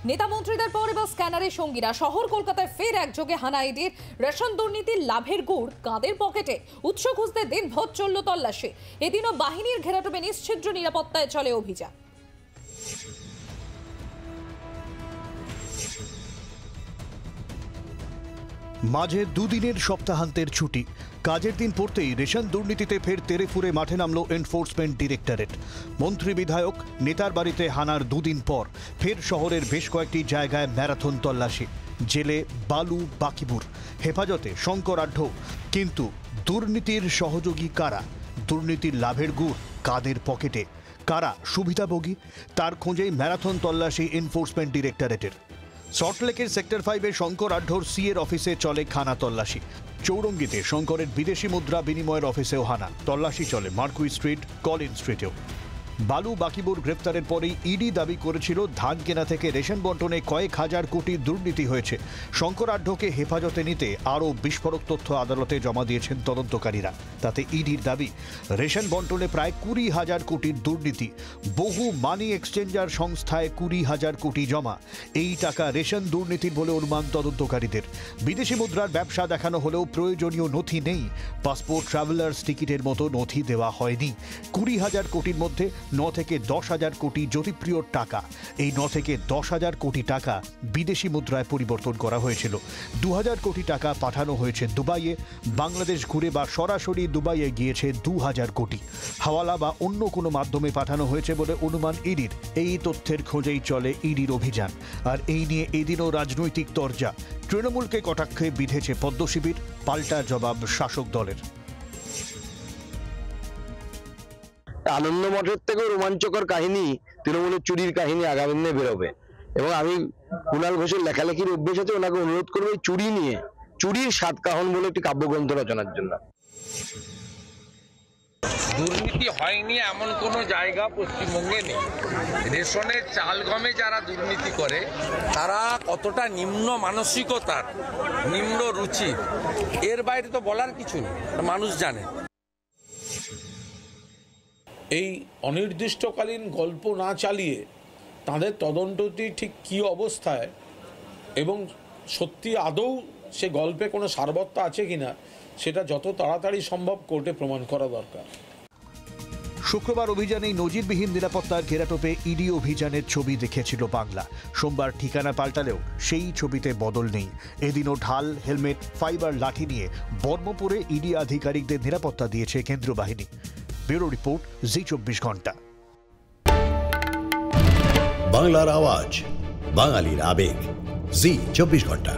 নেতা মন্ত্রীদের পর এবার স্ক্যানারের সঙ্গীরা শহর কলকাতায় ফের একযোগে হানা ইডির। রেশন দুর্নীতির লাভের গুড় কাদের পকেটে, উৎস খুঁজতে দিনভর চলল তল্লাশি। এদিনও বাহিনীর ঘেরাটোপে নিশ্ছিদ্র নিরাপত্তায় চলে অভিযান। মাঝে দুদিনের সপ্তাহান্তের ছুটি, কাজের দিন পড়তেই রেশন দুর্নীতিতে ফের তেরেফুরে মাঠে নামল এনফোর্সমেন্ট ডিরেক্টরেট। মন্ত্রী বিধায়ক নেতার বাড়িতে হানার দুদিন পর ফের শহরের বেশ কয়েকটি জায়গায় ম্যারাথন তল্লাশি। জেলে বালু বাকিবুর, হেফাজতে শঙ্কর আঢ্য। কিন্তু দুর্নীতির সহযোগী কারা, দুর্নীতির লাভের গুড় কাদের পকেটে, কারা সুবিধাভোগী, তার খোঁজেই ম্যারাথন তল্লাশি এনফোর্সমেন্ট ডিরেক্টরেটের। সল্টলেকের সেক্টর 5-এ শঙ্কর আঢ্যর সিএর অফিসে চলে খানা তল্লাশি। চৌরঙ্গিতে শঙ্করের বিদেশি মুদ্রা বিনিময়ের অফিসেও হানা। তল্লাশি চলে মার্কুই স্ট্রিট, কলিন স্ট্রিটেও। বালু বাকিবুর গ্রেপ্তারের পরেই ইডি দাবি করেছিল ধান কেনা থেকে রেশন বন্টনে কয়েক হাজার কোটি দুর্নীতি হয়েছে। শঙ্কর আঢ্যকে হেফাজতে নিতে আরও বিস্ফোরক তথ্য আদালতে জমা দিয়েছেন তদন্তকারীরা। তাতে ইডির দাবি রেশন বন্টনে প্রায় 20,000 কোটির দুর্নীতি। বহু মানি এক্সচেঞ্জার সংস্থায় 20,000 কোটি জমা। এই টাকা রেশন দুর্নীতির বলে অনুমান তদন্তকারীদের। বিদেশি মুদ্রার ব্যবসা দেখানো হলেও প্রয়োজনীয় নথি নেই। পাসপোর্ট, ট্রাভেলার্স টিকিটের মতো নথি দেওয়া হয়নি। 20,000 কোটির মধ্যে 9 থেকে 10,000 কোটি জ্যোতিপ্রিয়র টাকা। এই 9 থেকে 10,000 কোটি টাকা বিদেশি মুদ্রায় পরিবর্তন করা হয়েছিল। 2,000 কোটি টাকা পাঠানো হয়েছে দুবাইয়ে। বাংলাদেশ ঘুরে বা সরাসরি দুবাইয়ে গিয়েছে 2,000 কোটি। হাওয়ালা বা অন্য কোনো মাধ্যমে পাঠানো হয়েছে বলে অনুমান ইডির। এই তথ্যের খোঁজেই চলে ইডির অভিযান। আর এই নিয়ে এদিনও রাজনৈতিক তরজা। তৃণমূলকে কটাক্ষে বিঁধেছে পদ্মশিবির, পাল্টা জবাব শাসক দলের। আনন্দ মঠের থেকেও রোমাঞ্চকর কাহিনী তৃণমূলের চুরির কাহিনী আগামী দিনে বেরোবে। এবং আমি কুণাল ঘোষের লেখালেখির অভ্যেস আছে, ওনাকে অনুরোধ করবো চুরি নিয়ে, চুরির সাতকাহন বলে একটি কাব্যগ্রন্থ রচনার জন্য। দুর্নীতি হয়নি এমন কোনো জায়গা পশ্চিমবঙ্গে নেই। রেশনের চাল গমে যারা দুর্নীতি করে তারা কতটা নিম্ন মানসিকতার, নিম্ন রুচি, এর বাইরে তো বলার কিছু নেই, মানুষ জানে। এই অনির্দিষ্টকালীন গল্প না চালিয়ে তাদের তদন্তটি ঠিক কী অবস্থায় এবং সত্যি আদৌ সে গল্পে কোনো সারবত্তা আছে কিনা সেটা যত তাড়াতাড়ি সম্ভব কোর্টে প্রমাণ করা দরকার। শুক্রবার অভিযানেই নজিরবিহীন নিরাপত্তার ঘেরাটোপে ইডি অভিযানের ছবি দেখেছিল বাংলা। সোমবার ঠিকানা পাল্টালেও সেই ছবিতে বদল নেই। এদিনও ঢাল, হেলমেট, ফাইবার লাঠি নিয়ে বর্মপুরে ইডি আধিকারিকদের নিরাপত্তা দিয়েছে কেন্দ্রীয় বাহিনী। ব্যুরো রিপোর্ট, জি 24 ঘন্টা। বাংলার আওয়াজ, বাঙালির আবেগ, জি 24 ঘন্টা।